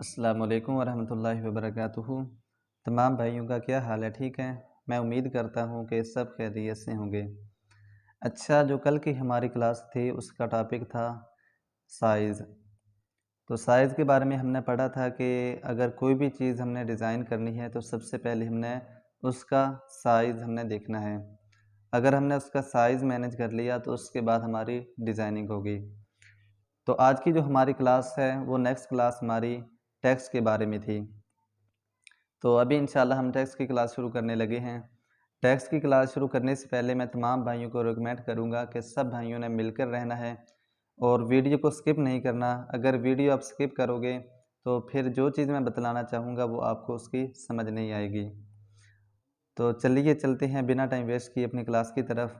अस्सलाम वालेकुम वरहमतुल्लाहि वबरकातुहू। तमाम भाइयों का क्या हाल है? ठीक है। मैं उम्मीद करता हूँ कि सब खैरियत से होंगे। अच्छा, जो कल की हमारी क्लास थी उसका टॉपिक था साइज़। तो साइज़ के बारे में हमने पढ़ा था कि अगर कोई भी चीज़ हमने डिज़ाइन करनी है तो सबसे पहले हमने उसका साइज़ हमने देखना है। अगर हमने उसका साइज़ मैनेज कर लिया तो उसके बाद हमारी डिज़ाइनिंग होगी। तो आज की जो हमारी क्लास है वो नेक्स्ट क्लास हमारी टेक्स्ट के बारे में थी। तो अभी इंशाल्लाह हम टेक्स्ट की क्लास शुरू करने लगे हैं। टेक्स्ट की क्लास शुरू करने से पहले मैं तमाम भाइयों को रिकमेंड करूँगा कि सब भाइयों ने मिलकर रहना है और वीडियो को स्किप नहीं करना। अगर वीडियो आप स्किप करोगे तो फिर जो चीज़ मैं बतलाना चाहूँगा वो आपको उसकी समझ नहीं आएगी। तो चलिए चलते हैं बिना टाइम वेस्ट किए अपनी क्लास की तरफ।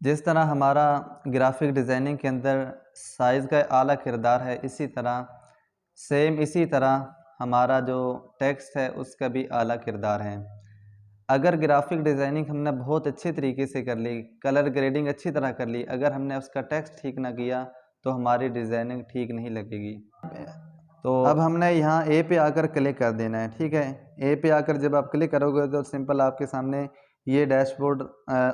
जिस तरह हमारा ग्राफिक डिज़ाइनिंग के अंदर साइज़ का आला किरदार है, इसी तरह हमारा जो टेक्स्ट है उसका भी आला किरदार है। अगर ग्राफिक डिज़ाइनिंग हमने बहुत अच्छे तरीके से कर ली, कलर ग्रेडिंग अच्छी तरह कर ली, अगर हमने उसका टेक्स्ट ठीक ना किया तो हमारी डिज़ाइनिंग ठीक नहीं लगेगी। तो अब हमने यहाँ ए पे आकर क्लिक कर देना है, ठीक है। ए पे आकर जब आप क्लिक करोगे तो सिंपल आपके सामने ये डैशबोर्ड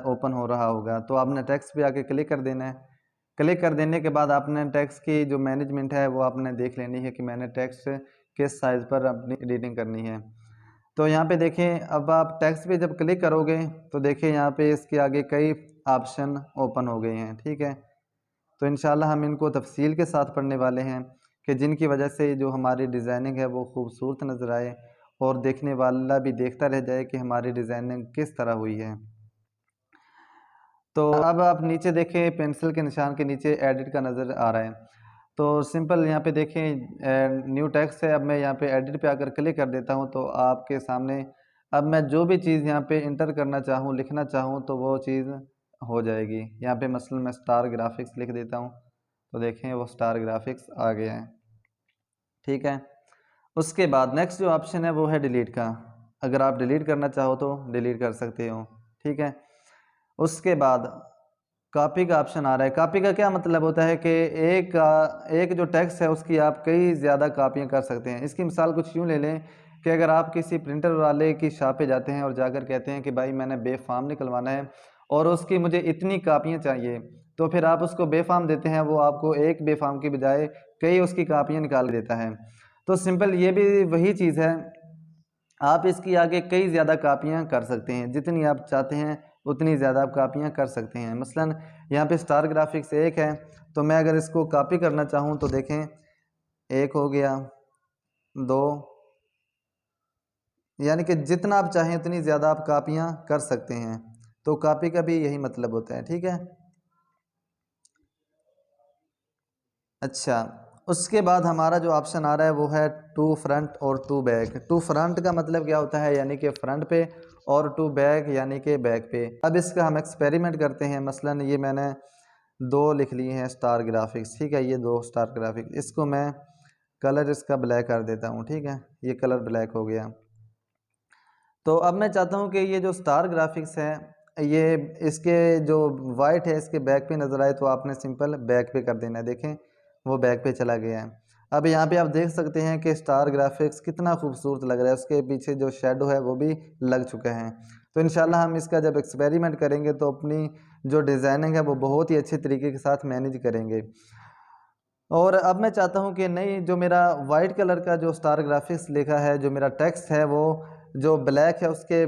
ओपन हो रहा होगा। तो आपने टेक्स्ट पे आके क्लिक कर देना है। क्लिक कर देने के बाद आपने टेक्स्ट की जो मैनेजमेंट है वो आपने देख लेनी है कि मैंने टेक्स्ट किस साइज़ पर अपनी एडिटिंग करनी है। तो यहाँ पे देखें, अब आप टेक्स्ट पे जब क्लिक करोगे तो देखिए यहाँ पे इसके आगे कई ऑप्शन ओपन हो गए हैं, ठीक है। तो इंशाल्लाह हम इनको तफसील के साथ पढ़ने वाले हैं कि जिनकी वजह से जो हमारी डिज़ाइनिंग है वो खूबसूरत नज़र आए और देखने वाला भी देखता रह जाए कि हमारी डिज़ाइनिंग किस तरह हुई है। तो अब आप नीचे देखें, पेंसिल के निशान के नीचे एडिट का नज़र आ रहा है। तो सिंपल यहाँ पे देखें न्यू टेक्स्ट है। अब मैं यहाँ पे एडिट पे आकर क्लिक कर देता हूँ तो आपके सामने अब मैं जो भी चीज़ यहाँ पे इंटर करना चाहूँ, लिखना चाहूँ तो वो चीज़ हो जाएगी। यहाँ पे मसलन मैं स्टार ग्राफिक्स लिख देता हूँ तो देखें वो स्टार ग्राफिक्स आ गया है, ठीक है। उसके बाद नेक्स्ट जो ऑप्शन है वो है डिलीट का। अगर आप डिलीट करना चाहो तो डिलीट कर सकते हो, ठीक है। उसके बाद कॉपी का ऑप्शन आ रहा है। कॉपी का क्या मतलब होता है कि एक जो टेक्स्ट है उसकी आप कई ज़्यादा कापियाँ कर सकते हैं। इसकी मिसाल कुछ यूँ ले लें कि अगर आप किसी प्रिंटर वाले की शॉप पे जाते हैं और जाकर कहते हैं कि भाई मैंने बेफाम निकलवाना है और उसकी मुझे इतनी कापियाँ चाहिए, तो फिर आप उसको बेफाम देते हैं, वो आपको एक बेफाम की बजाय कई उसकी कापियाँ निकाल देता है। तो सिंपल ये भी वही चीज़ है, आप इसकी आगे कई ज़्यादा कापियाँ कर सकते हैं, जितनी आप चाहते हैं उतनी ज़्यादा आप कापियाँ कर सकते हैं। मसलन यहाँ पे स्टार ग्राफिक्स एक है तो मैं अगर इसको कॉपी करना चाहूँ तो देखें, एक हो गया, दो, यानी कि जितना आप चाहें उतनी ज़्यादा आप कापियाँ कर सकते हैं। तो कॉपी का भी यही मतलब होता है, ठीक है। अच्छा, उसके बाद हमारा जो ऑप्शन आ रहा है वो है टू फ्रंट और टू बैक। टू फ्रंट का मतलब क्या होता है, यानी कि फ्रंट पे, और टू बैक यानी कि बैक पे। अब इसका हम एक्सपेरिमेंट करते हैं। मसलन ये मैंने दो लिख लिए हैं स्टार ग्राफिक्स, ठीक है। ये दो स्टार ग्राफिक्स, इसको मैं कलर इसका ब्लैक कर देता हूँ, ठीक है। ये कलर ब्लैक हो गया। तो अब मैं चाहता हूँ कि ये जो स्टार ग्राफिक्स है ये इसके जो वाइट है इसके बैक पे नज़र आए तो आपने सिंपल बैक पे कर देना है। देखें वो बैक पे चला गया है। अब यहाँ पे आप देख सकते हैं कि स्टार ग्राफिक्स कितना खूबसूरत लग रहा है, उसके पीछे जो शेडो है वो भी लग चुके हैं। तो इंशाल्लाह हम इसका जब एक्सपेरिमेंट करेंगे तो अपनी जो डिज़ाइनिंग है वो बहुत ही अच्छे तरीके के साथ मैनेज करेंगे। और अब मैं चाहता हूँ कि नहीं, जो मेरा वाइट कलर का जो स्टार ग्राफिक्स लिखा है, जो मेरा टेक्स्ट है वो जो ब्लैक है उसके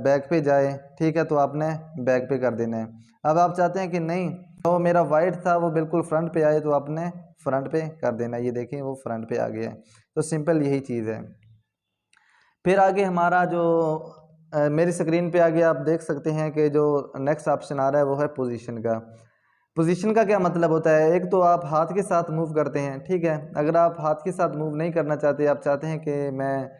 बैक पे जाए, ठीक है। तो आपने बैक पे कर देना है। अब आप चाहते हैं कि नहीं, तो मेरा वाइट था वो बिल्कुल फ्रंट पे आए तो आपने फ्रंट पे कर देना है। ये देखें वो फ्रंट पे आ गया है। तो सिंपल यही चीज़ है। फिर आगे हमारा जो मेरी स्क्रीन पे आगे आप देख सकते हैं कि जो नेक्स्ट ऑप्शन आ रहा है वो है पोजीशन का। पोजीशन का क्या मतलब होता है, एक तो आप हाथ के साथ मूव करते हैं, ठीक है। अगर आप हाथ के साथ मूव नहीं करना चाहते, आप चाहते हैं कि मैं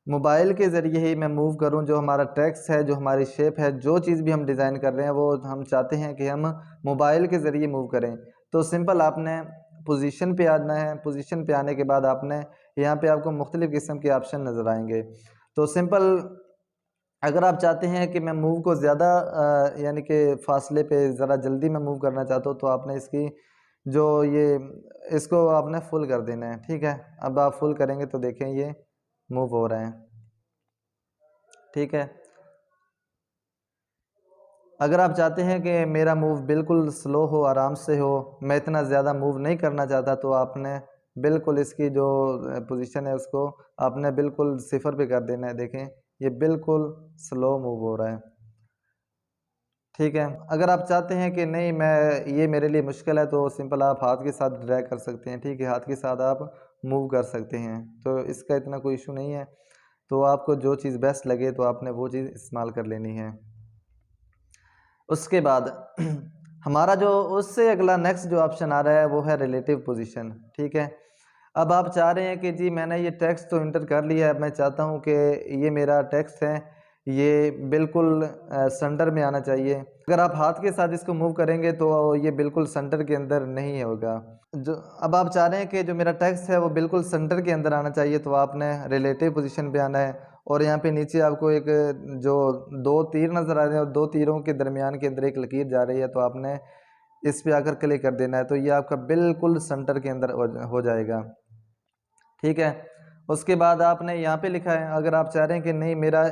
मोबाइल के ज़रिए ही मैं मूव करूं, जो हमारा टेक्स्ट है, जो हमारी शेप है, जो चीज़ भी हम डिज़ाइन कर रहे हैं वो हम चाहते हैं कि हम मोबाइल के ज़रिए मूव करें। तो सिंपल आपने पोजीशन पे आना है। पोजीशन पे आने के बाद आपने यहाँ पे आपको मुख्तलिफ़ किस्म के ऑप्शन नज़र आएंगे। तो सिंपल अगर आप चाहते हैं कि मैं मूव को ज़्यादा यानी कि फ़ासले पे ज़रा जल्दी मैं मूव करना चाहता हूँ तो आपने इसकी जो ये इसको आपने फुल कर देना है। ठीक है, अब आप फुल करेंगे तो देखें ये मूव हो रहे हैं। ठीक है, अगर आप चाहते हैं कि मेरा मूव बिल्कुल स्लो हो, आराम से हो, मैं इतना ज़्यादा मूव नहीं करना चाहता, तो आपने बिल्कुल इसकी जो पोजीशन है उसको आपने बिल्कुल सिफर पे कर देना है। देखें ये बिल्कुल स्लो मूव हो रहा है। ठीक है, अगर आप चाहते हैं कि नहीं मैं ये मेरे लिए मुश्किल है, तो सिंपल आप हाथ के साथ ड्रैग कर सकते हैं। ठीक है, हाथ के साथ आप मूव कर सकते हैं, तो इसका इतना कोई इशू नहीं है। तो आपको जो चीज़ बेस्ट लगे तो आपने वो चीज़ इस्तेमाल कर लेनी है। उसके बाद हमारा जो उससे अगला नेक्स्ट जो ऑप्शन आ रहा है वो है रिलेटिव पोजीशन। ठीक है, अब आप चाह रहे हैं कि जी मैंने ये टेक्स्ट तो इंटर कर लिया है, मैं चाहता हूँ कि ये मेरा टेक्स्ट है ये बिल्कुल सेंटर में आना चाहिए। अगर आप हाथ के साथ इसको मूव करेंगे तो ये बिल्कुल सेंटर के अंदर नहीं होगा। जो अब आप चाह रहे हैं कि जो मेरा टेक्स्ट है वो बिल्कुल सेंटर के अंदर आना चाहिए, तो आपने रिलेटिव पोजीशन पे आना है। और यहाँ पे नीचे आपको एक जो दो तीर नज़र आ रहे हैं और दो तीरों के दरमियान के अंदर एक लकीर जा रही है, तो आपने इस पे आकर क्लिक कर देना है, तो ये आपका बिल्कुल सेंटर के अंदर हो जाएगा। ठीक है, उसके बाद आपने यहाँ पे लिखा है, अगर आप चाह रहे हैं कि नहीं मेरा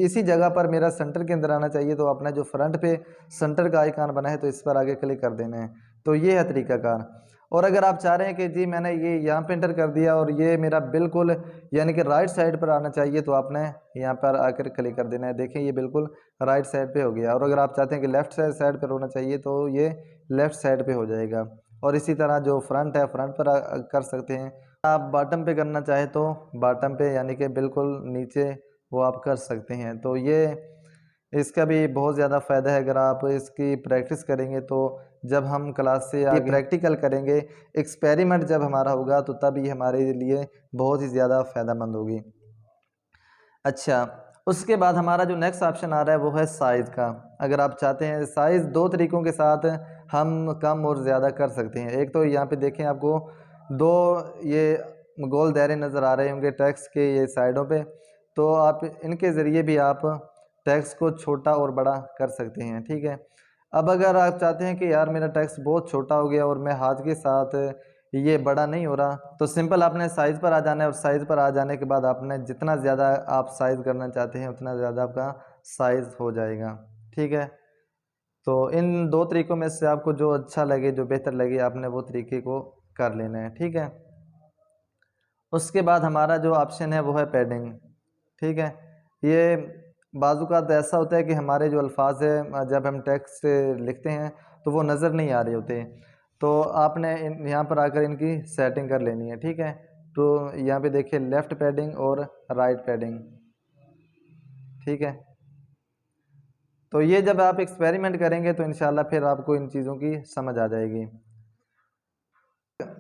इसी जगह पर मेरा सेंटर के अंदर आना चाहिए, तो अपना जो फ्रंट पे सेंटर का आइकन बना है तो इस पर आगे क्लिक कर देना है। तो ये है तरीकाकार। और अगर आप चाह रहे हैं कि जी मैंने ये यहाँ पे एंटर कर दिया और ये मेरा बिल्कुल यानी कि राइट साइड पर आना चाहिए, तो आपने यहाँ पर आकर क्लिक कर देना है। देखें ये बिल्कुल राइट साइड पे हो गया। और अगर आप चाहते हैं कि लेफ़्ट साइड पर होना चाहिए, तो ये लेफ़्ट साइड पे हो जाएगा। और इसी तरह जो फ्रंट है फ्रंट पर कर सकते हैं। आप बॉटम पे करना चाहे तो बॉटम पे यानी कि बिल्कुल नीचे वो आप कर सकते हैं। तो ये इसका भी बहुत ज़्यादा फ़ायदा है। अगर आप इसकी प्रैक्टिस करेंगे तो जब हम क्लास से आगे प्रैक्टिकल करेंगे, एक्सपेरिमेंट जब हमारा होगा, तो तब ये हमारे लिए बहुत ही ज़्यादा फ़ायदेमंद होगी। अच्छा, उसके बाद हमारा जो नेक्स्ट ऑप्शन आ रहा है वो है साइज़ का। अगर आप चाहते हैं साइज़ दो तरीक़ों के साथ हम कम और ज़्यादा कर सकते हैं। एक तो यहाँ पे देखें आपको दो ये गोल दायरे नज़र आ रहे होंगे टेक्स्ट के ये साइडों पे, तो आप इनके ज़रिए भी आप टेक्स्ट को छोटा और बड़ा कर सकते हैं। ठीक है, अब अगर आप चाहते हैं कि यार मेरा टेक्स्ट बहुत छोटा हो गया और मैं हाथ के साथ ये बड़ा नहीं हो रहा, तो सिंपल आपने साइज़ पर आ जाना है। और साइज़ पर आ जाने के बाद आपने जितना ज़्यादा आप साइज़ करना चाहते हैं उतना ज़्यादा आपका साइज़ हो जाएगा। ठीक है, तो इन दो तरीक़ों में से आपको जो अच्छा लगे, जो बेहतर लगे, आपने वो तरीके को कर लेना है। ठीक है, उसके बाद हमारा जो ऑप्शन है वो है पैडिंग। ठीक है, ये बाज़-औक़ात ऐसा होता है कि हमारे जो अल्फाज है जब हम टेक्स्ट लिखते हैं तो वो नज़र नहीं आ रहे होते, तो आपने यहाँ पर आकर इनकी सेटिंग कर लेनी है। ठीक है, तो यहाँ पे देखिए लेफ़्ट पैडिंग और राइट पैडिंग। ठीक है, तो ये जब आप एक्सपेरिमेंट करेंगे तो इंशाल्लाह फिर आपको इन चीज़ों की समझ आ जाएगी।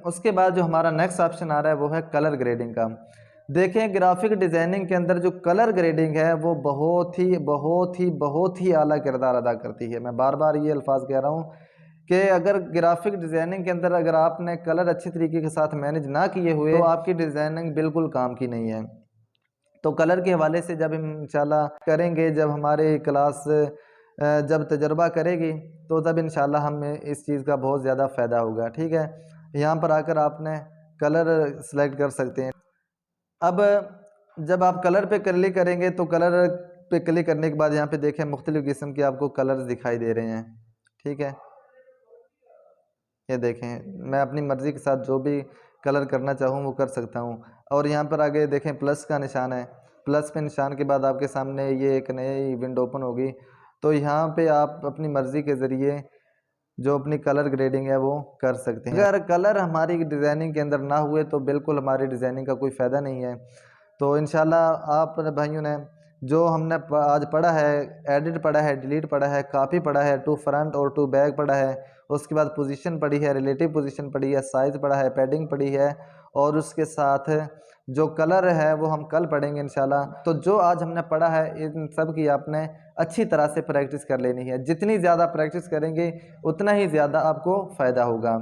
उसके बाद जो हमारा नेक्स्ट ऑप्शन आ रहा है वो है कलर ग्रेडिंग का। देखें ग्राफिक डिज़ाइनिंग के अंदर जो कलर ग्रेडिंग है वो बहुत ही आला किरदार अदा करती है। मैं बार बार ये अल्फाज कह रहा हूँ कि अगर ग्राफिक डिज़ाइनिंग के अंदर अगर आपने कलर अच्छे तरीके के साथ मैनेज ना किए हुए, तो आपकी डिज़ाइनिंग बिल्कुल काम की नहीं है। तो कलर के हवाले से जब हम इंशाल्लाह करेंगे, जब हमारे क्लास जब तजर्बा करेगी, तो तब इंशाल्लाह हमें इस चीज़ का बहुत ज़्यादा फ़ायदा होगा। ठीक है, यहाँ पर आकर आपने कलर सेलेक्ट कर सकते हैं। अब जब आप कलर पे क्लिक करेंगे तो कलर पे क्लिक करने के बाद यहाँ पे देखें मुख्तलिफ़ किस्म के आपको कलर्स दिखाई दे रहे हैं। ठीक है, ये देखें मैं अपनी मर्ज़ी के साथ जो भी कलर करना चाहूँ वो कर सकता हूँ। और यहाँ पर आगे देखें प्लस का निशान है, प्लस के निशान के बाद आपके सामने ये एक नई विंडो ओपन होगी। तो यहाँ पे आप अपनी मर्ज़ी के ज़रिए जो अपनी कलर ग्रेडिंग है वो कर सकते हैं। अगर कलर हमारी डिज़ाइनिंग के अंदर ना हुए तो बिल्कुल हमारी डिज़ाइनिंग का कोई फ़ायदा नहीं है। तो इंशाल्लाह आप भाइयों ने जो हमने आज पढ़ा है, एडिट पढ़ा है, डिलीट पढ़ा है, कॉपी पढ़ा है, टू फ्रंट और टू बैक पढ़ा है, उसके बाद पोजीशन पढ़ी है, रिलेटिव पोजीशन पढ़ी है, साइज़ पढ़ा है, पैडिंग पढ़ी है, और उसके साथ जो कलर है वो हम कल पढ़ेंगे इंशाल्लाह। तो जो आज हमने पढ़ा है इन सब की आपने अच्छी तरह से प्रैक्टिस कर लेनी है। जितनी ज़्यादा प्रैक्टिस करेंगे उतना ही ज़्यादा आपको फ़ायदा होगा।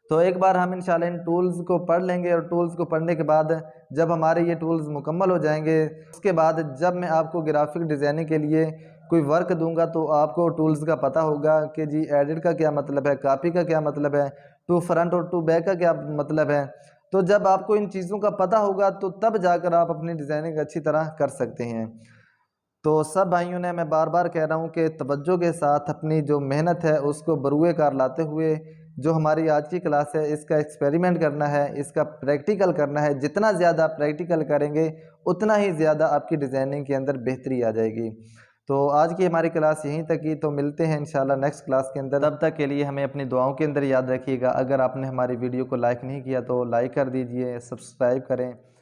तो एक बार हम इंशाल्लाह इन टूल्स को पढ़ लेंगे, और टूल्स को पढ़ने के बाद जब हमारे ये टूल्स मुकम्मल हो जाएंगे, उसके बाद जब मैं आपको ग्राफिक डिज़ाइनिंग के लिए कोई वर्क दूंगा तो आपको टूल्स का पता होगा कि जी एडिट का क्या मतलब है, कॉपी का क्या मतलब है, टू फ्रंट और टू बैक का क्या मतलब है। तो जब आपको इन चीज़ों का पता होगा तो तब जाकर आप अपनी डिज़ाइनिंग अच्छी तरह कर सकते हैं। तो सब भाइयों ने, मैं बार बार कह रहा हूँ कि तवज्जो के साथ अपनी जो मेहनत है उसको बरूए कार लाते हुए जो हमारी आज की क्लास है इसका एक्सपेरिमेंट करना है, इसका प्रैक्टिकल करना है। जितना ज़्यादा प्रैक्टिकल करेंगे उतना ही ज़्यादा आपकी डिज़ाइनिंग के अंदर बेहतरी आ जाएगी। तो आज की हमारी क्लास यहीं तक ही, तो मिलते हैं इंशाल्लाह नेक्स्ट क्लास के अंदर। तब तक के लिए हमें अपनी दुआओं के अंदर याद रखिएगा। अगर आपने हमारी वीडियो को लाइक नहीं किया तो लाइक कर दीजिए, सब्सक्राइब करें।